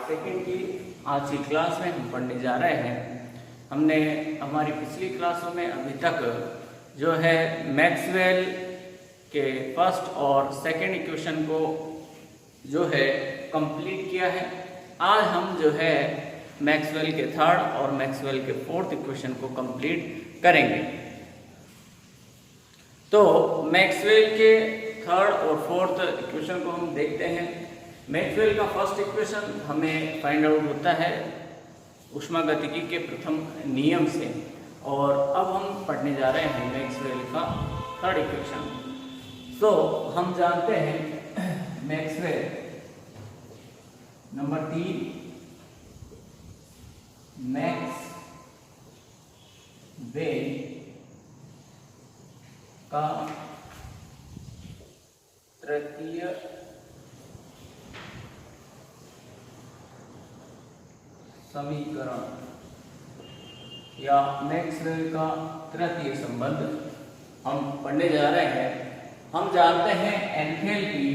Part second की आज की क्लास में हम पढ़ने जा रहे हैं। हमने हमारी पिछली क्लासों में अभी तक जो है मैक्सवेल के फर्स्ट और सेकंड इक्वेशन को जो है कंप्लीट किया है। आज हम जो है मैक्सवेल के थर्ड और मैक्सवेल के फोर्थ इक्वेशन को कंप्लीट करेंगे। तो मैक्सवेल के थर्ड और फोर्थ इक्वेशन को हम देखते हैं। मैक्सवेल का फर्स्ट इक्वेशन हमें फाइंड आउट होता है ऊष्मागतिकी के प्रथम नियम से, और अब हम पढ़ने जा रहे हैं मैक्सवेल का थर्ड इक्वेशन। तो हम जानते हैं मैक्सवेल नंबर 3 मैक्सवेल का तृतीय समीकरण या मैक्सवेल का तृतीय संबंध हम पढ़ने जा रहे हैं। हम जानते हैं एंथैल्पी,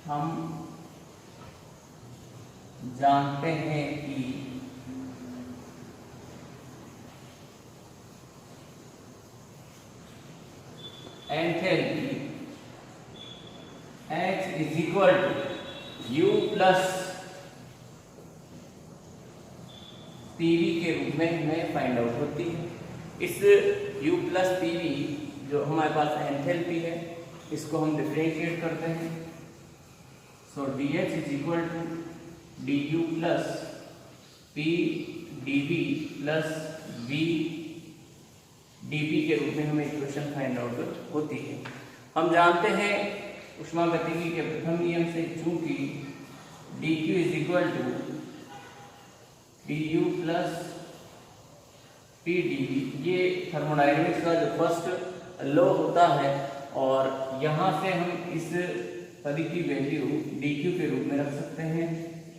हम जानते हैं कि enthalpy H is equal to U plus PV के रूप में हमें फाइंड आउट होती है। इस U प्लस पीवी जो हमारे पास एंथैल्पी है, इसको हम डिफरेंशिएट करते हैं। So dH is equal to du plus p dv plus v dp के रूप में हमें इक्वेशन फाइंड आउट होती है। हम जानते हैं ऊष्मागतिकी के प्रथम नियम से, चूंकि dq is equal to du plus p dv, ये थर्मोडायनेमिक्स का जो फर्स्ट लॉ होता है, और यहाँ से हम इस पद की वैल्यू dq के रूप में रख सकते हैं।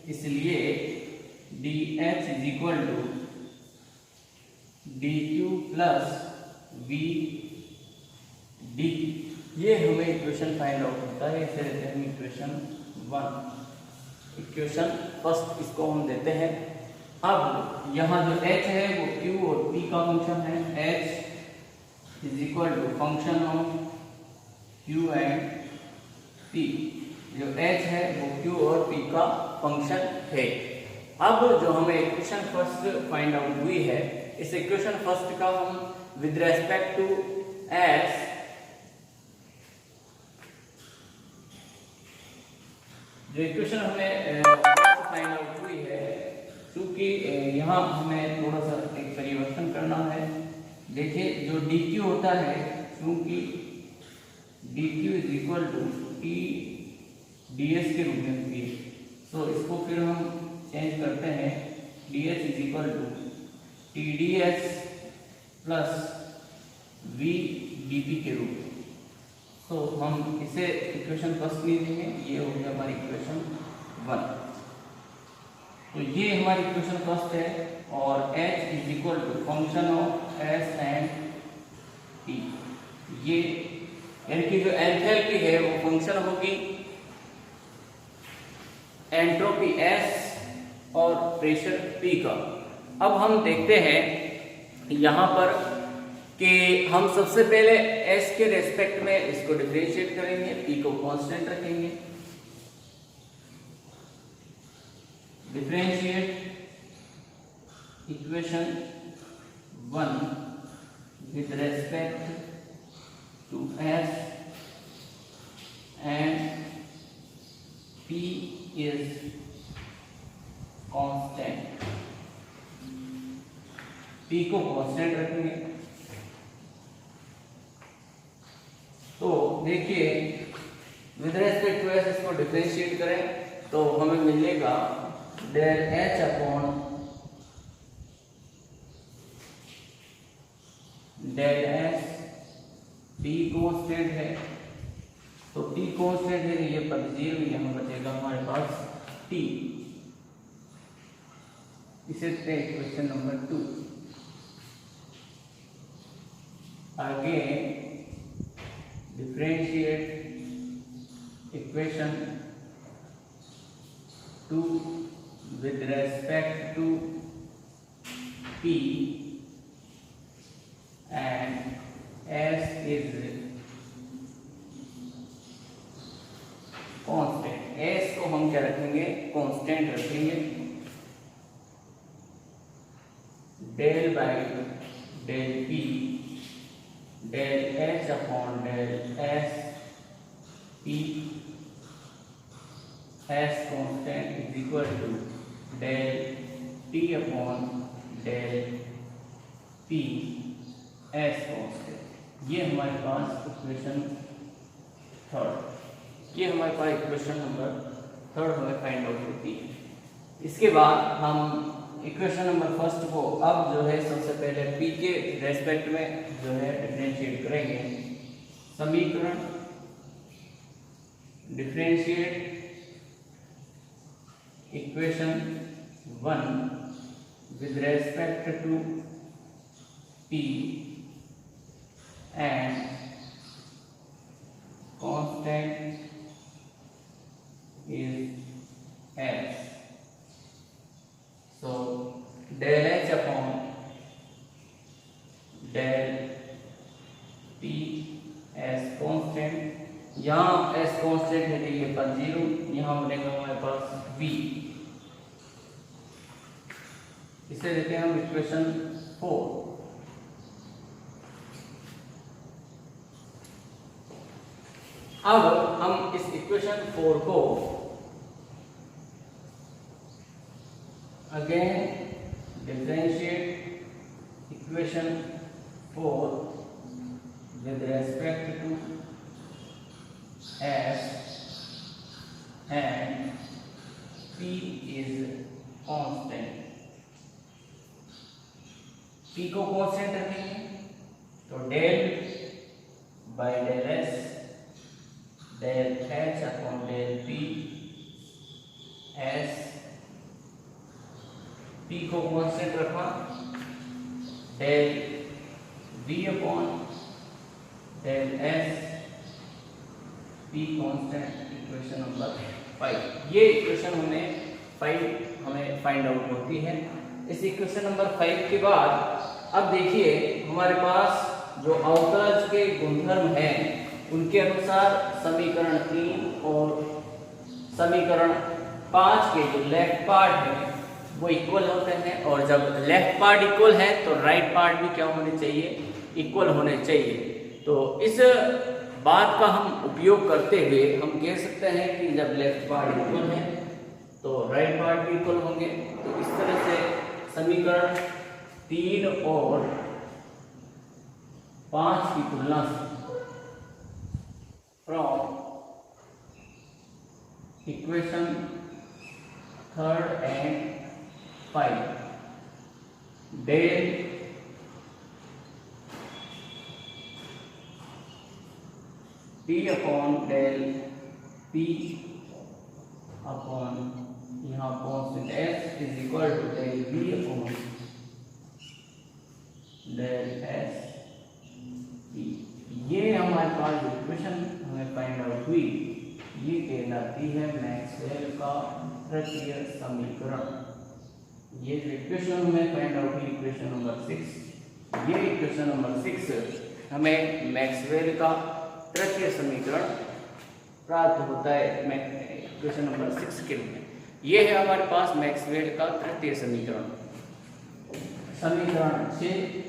इसलिए dH is equal to dq plus v d, ये हमें इक्वेशन फाइंड आउट होता है। इसे देते हैं इक्वेशन 1, इक्वेशन फर्स्ट इसको हम देते हैं। अब यहाँ जो h है वो q और p का फंक्शन है। h is equal to function of q and p, जो h है वो q और p का फंक्शन है। अब जो हमें इक्वेशन फर्स्ट फाइंड आउट हुई है, इस इक्वेशन फर्स्ट का हम विद रेस्पेक्ट टू s जो इक्वेशन हमें फाइंड आउट हुई है, क्योंकि यहाँ हमें थोड़ा सा एक परिवर्तन करना है। देखिए जो dq होता है, क्योंकि dq is equal to t ds के रूप में होती है, तो इसको फिर हम चेंज करते हैं। dh is equal to t ds plus v dp के रूप में। तो हम इसे इक्वेशन फर्स्ट ले लेंगे, ये हो गया हमारी इक्वेशन 1। तो ये हमारी इक्वेशन फर्स्ट है, और h is equal to function of s and t, ये यानी कि जो एंथैल्पी है वो फंक्शन होगी एंट्रोपी s और प्रेशर p का। अब हम देखते हैं यहाँ पर कि हम सबसे पहले s के रेस्पेक्ट में इसको डिफरेंशिएट करेंगे, p को कांस्टेंट रखेंगे। Differentiate equation 1 with respect to s and p is constant, p को कांस्टेंट रखेंगे। तो देखिए विद रेस्पेक्ट टू s इसको डिफरेंशिएट करें तो हमें मिलेगा del h upon del s, p constant है, तो p कांस्टेंट है, ये पद 0, यहाँ बचेगा हमारे पास t। इसे क्वेश्चन नंबर 2। आगे differentiate equation two with respect to P and S is constant। S को हम क्या रखेंगे, कांस्टेंट रखेंगे। Del by del P del H upon del S P S constant is equal to del T upon del P S constant. ये हमारे पास equation third, ये हमारे पास इक्वेशन नंबर थर्ड हमें फाइंड आउट होती है। इसके बाद हम इक्वेशन नंबर फर्स्ट को अब जो है सबसे पहले P के रेस्पेक्ट में जो है डिफरेंशिएट करेंगे। समीकरण differentiate equation 1 with respect to P and constant is S. So del H upon del P S constant, यहाँ S constant है तो ये पर 0, यहाँ बनेगा हमारे पास V। इसे देते हैं हम इक्वेशन 4। अब हम इस इक्वेशन 4 को again differentiate equation 4 with respect to S and P is constant। P को कांस्टेंट रखेंगे तो del by del S del H upon del P S, P को कांस्टेंट रखा, del V upon del S P constant. Equation number 5, ये equation हमें 5 हमें find out होती है। इस इक्वेशन नंबर 5 के बाद अब देखिए हमारे पास जो अवकलज के गुणधर्म हैं उनके अनुसार समीकरण 3 और समीकरण 5 के जो लेफ्ट पार्ट है वो इक्वल होते हैं, और जब लेफ्ट पार्ट इक्वल है तो राइट पार्ट भी क्या होने चाहिए, इक्वल होने चाहिए। तो इस बात का हम उपयोग करते हुए हम कह सकते हैं कि जब लेफ्ट पार्ट इक्वल है तो राइट पार्ट भी इक्वल होंगे। तो इस तरह से समीकरण 3 और 5 की तुलना से from equation 3rd and 5 del T upon del P upon यहाँ constant S is equal to del V upon del S P। ये हमारे पास इक्वेशन हमें फाइंड आउट हुई, ये कहलाती है मैक्सवेल का तृतीय समीकरण। ये जो इक्वेशन हमें फाइंड आउट हुई इक्वेशन नंबर 6, ये इक्वेशन नंबर 6 हमें मैक्सवेल का तृतीय समीकरण प्राप्त होता है इक्वेशन नंबर 6 के रूप में। ये है हमारे पास मैक्सवेल का तृतीय समीकरण। समीकरण 6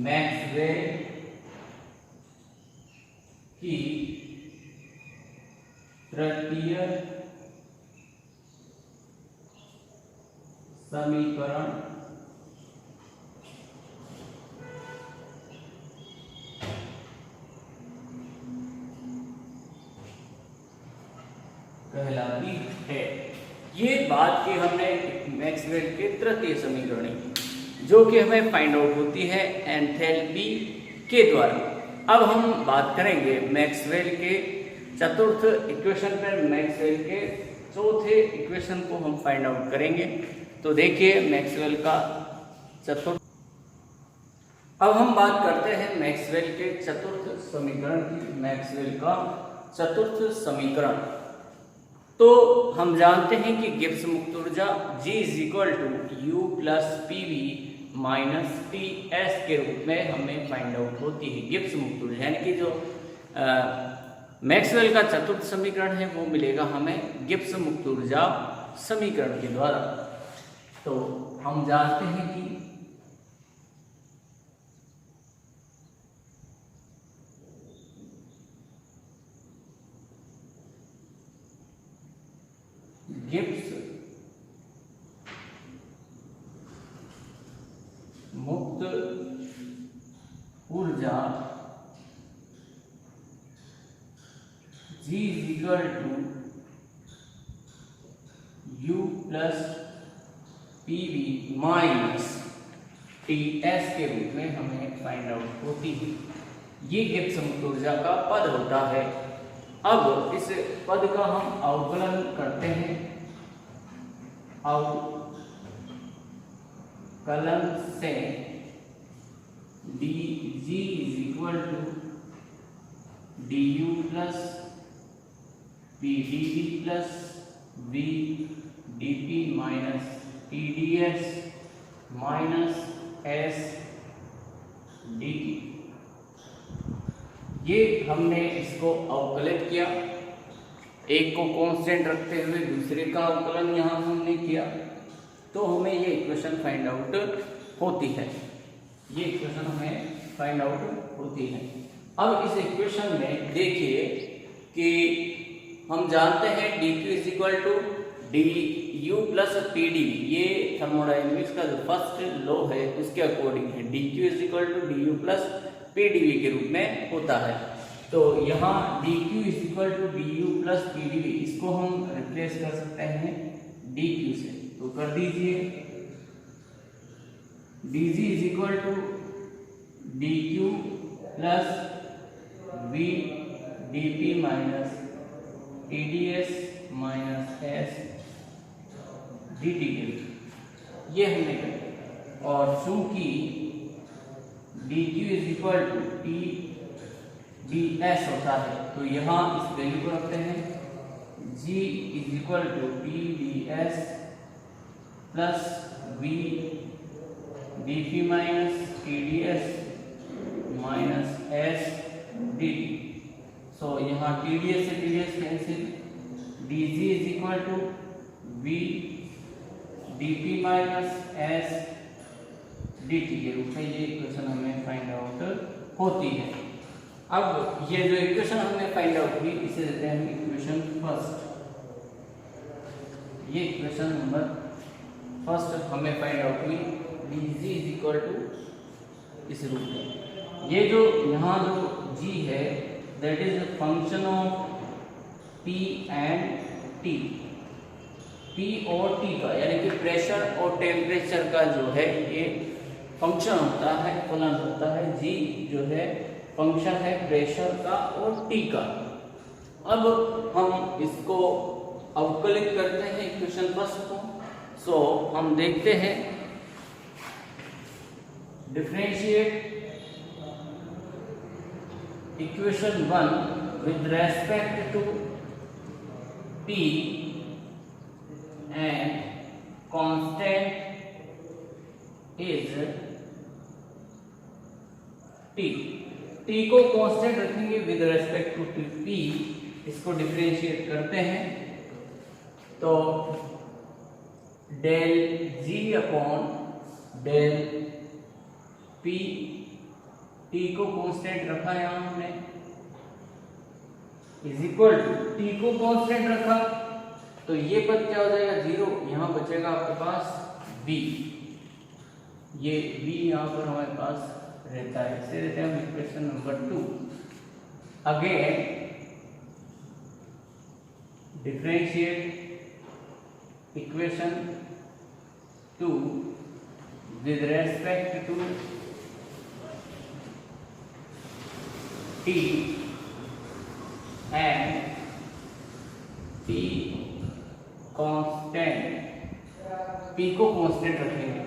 मैक्सवेल की तृतीय समीकरण कहलाती है। ये बात की हमने मैक्सवेल के तृतीय समीकरण जो कि हमें फाइंड आउट होती है एंथैल्पी के द्वारा। अब हम बात करेंगे मैक्सवेल के चतुर्थ इक्वेशन पर, मैक्सवेल के चौथे इक्वेशन को हम फाइंड आउट करेंगे। तो देखिए मैक्सवेल का चतुर्थ। अब हम बात करते हैं मैक्सवेल के चतुर्थ समीकरण की। मैक्सवेल का चतुर्थ समीकरण, तो हम जानते हैं कि गिब्स मुक्त ऊर्जा G = U + PV - TS के रूप में हमें फाइंड आउट होती है। गिब्स मुक्त ऊर्जा यानी कि जो मैक्सवेल का चतुर्थ समीकरण है वो मिलेगा हमें गिब्स मुक्त ऊर्जा समीकरण के द्वारा। तो हम जानते हैं कि गिब्स मुक्त ऊर्जा G = U + PV - TS के रूप में हमें फाइंड आउट होती है। ये गिब्स मुक्त ऊर्जा का पद होता है। अब इस पद का हम अवकलन करते हैं। अवकलन से dG = du + pdv + v dp - tds - s dt। ये हमने इसको अवकलित किया, एक को कांस्टेंट रखते हुए दूसरे का अवकलन यहाँ हमने किया, तो हमें ये इक्वेशन फाइंड आउट होती है। ये इक्वेशन हमें फाइंड आउट होती है। अब इस इक्वेशन में देखिए कि हम जानते हैं dq = du + pdv, ये थर्मोडायनेमिक्स का जो फर्स्ट लॉ है उसके अकॉर्डिंग है। dq = du + pdv के रूप में होता है। तो यहाँ dq = du + pdv, इसको हम रिप्लेस कर सकते हैं dq से, तो कर दीजिए। dg = dq + v dp - tds - s dt के रूप, ये हमने कर। और चूंकि dq = tds होता है तो यहाँ इस वैल्यू को रखते हैं। G = tds + v dp - tds - s dt। सो यहाँ tds से tds cancel, dg = v dp - s dt के रूप में ये इक्वेशन हमें फाइंड आउट होती है। अब ये जो इक्वेशन हमें फाइंड आउट हुई इसे देते हैं हम इक्वेशन फर्स्ट। ये इक्वेशन नंबर फर्स्ट हमें फाइंड आउट हुई, dg = इस रूप में। ये जो यहाँ जो g है that is function of p and t। p और t का यानी कि प्रेशर और टेम्परेचर का जो है ये फंक्शन होता है, फलन होता है। g जो है फंक्शन है प्रेशर का और t का। अब हम इसको अवकलित करते हैं इक्वेशन फर्स्ट को। सो हम देखते हैं, differentiate equation 1 with respect to p and constant is t। t को कांस्टेंट रखेंगे विद रेस्पेक्ट टू p, इसको डिफरेंशिएट करते हैं तो del g अपॉन del p, t को कांस्टेंट रखा यहाँ हमने, इज इक्वल टू t को कांस्टेंट रखा तो ये पद क्या हो जाएगा 0, यहाँ बचेगा आपके पास v। ये v यहाँ पर हमारे पास रहता है। इसे देते हैं हम equation number 2। Again differentiate equation 2 with respect to t and p constant, p को कांस्टेंट रखेंगे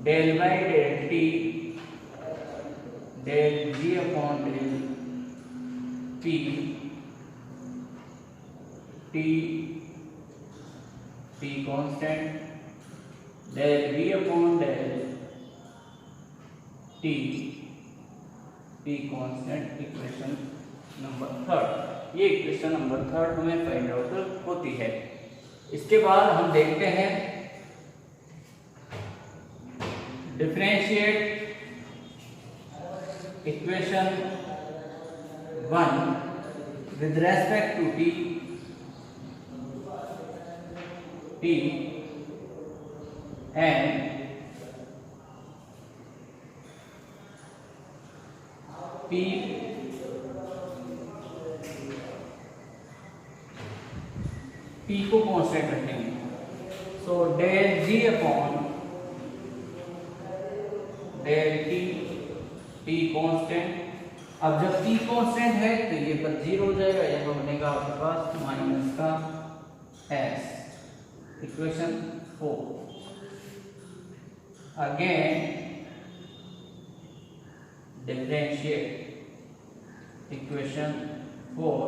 del by del T del G upon del P T T constant del V upon del T T constant. Equation number third, ये equation number third हमें find out होती है। इसके बाद हम देखते हैं differentiate equation 1 with respect to t and p को कांस्टेंट रखेंगे। So del G upon del T constant. अब जब t कांस्टेंट है तो ये पद 0 हो जाएगा, यहाँ बनेगा आपके पास माइनस का s। Equation 4 again differentiate equation 4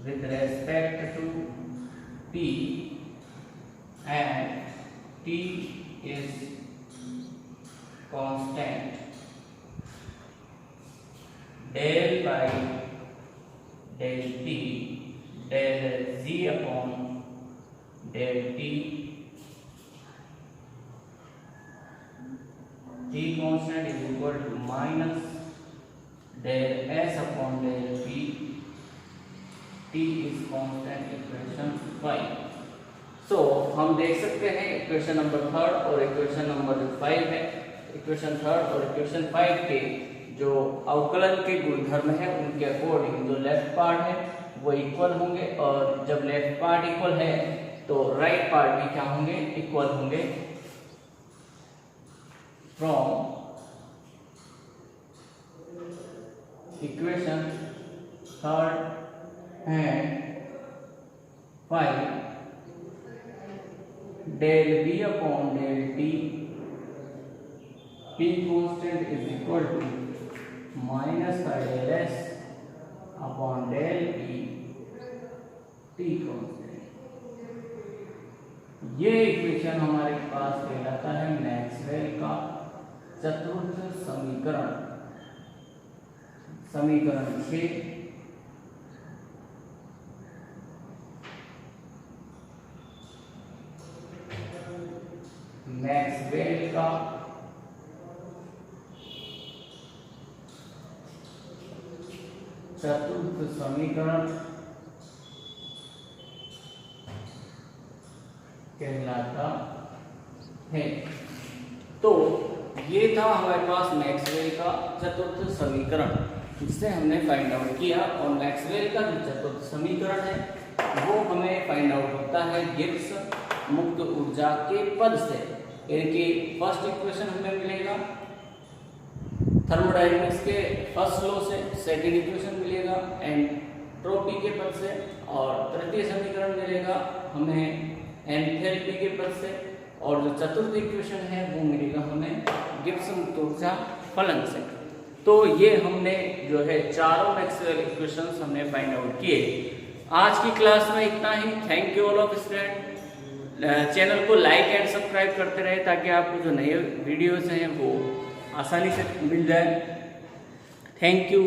with respect to t and t is constant, del by del t del z upon del t constant is equal to minus del s upon del p t is constant। Equation 5। सो हम देख सकते हैं equation number third और equation number 5 है, equation third और equation 5 के जो अवकलन के गुणधर्म है उनके अकॉर्डिंग जो लेफ्ट पार्ट है वो इक्वल होंगे, और जब लेफ्ट पार्ट इक्वल है तो राइट पार्ट भी क्या होंगे, इक्वल होंगे। From equation third and 5 del v upon del t p constant is equal to minus का del s upon del p t constant। ये इक्वेशन हमारे पास कहलाता है मैक्सवेल का चतुर्थ समीकरण। समीकरण 6 मैक्सवेल का चतुर्थ समीकरण कहलाता है। तो ये था हमारे पास मैक्सवेल का चतुर्थ समीकरण जिसे हमने फाइंड आउट किया, और मैक्सवेल का जो चतुर्थ समीकरण है वो हमें फाइंड आउट होता है गिब्स मुक्त ऊर्जा के पद से। यानी कि फर्स्ट इक्वेशन हमें मिलेगा थर्मोडायनेमिक्स के फर्स्ट लॉ से, सेकंड इक्वेशन मिलेगा एंट्रोपी के पद से, और तृतीय समीकरण मिलेगा हमें एंथैल्पी के पद से, और जो चतुर्थ इक्वेशन है वो मिलेगा हमें गिब्स मुक्त ऊर्जा फलन से। तो ये हमने जो है चारों मैक्सवेल इक्वेशंस हमने फाइंड आउट किए। आज की क्लास में इतना ही। Thank you all of student. Channel को लाइक एंड सब्सक्राइब करते रहे ताकि आपको जो नए वीडियोस हैं वो आसानी से मिल जाए। Thank you.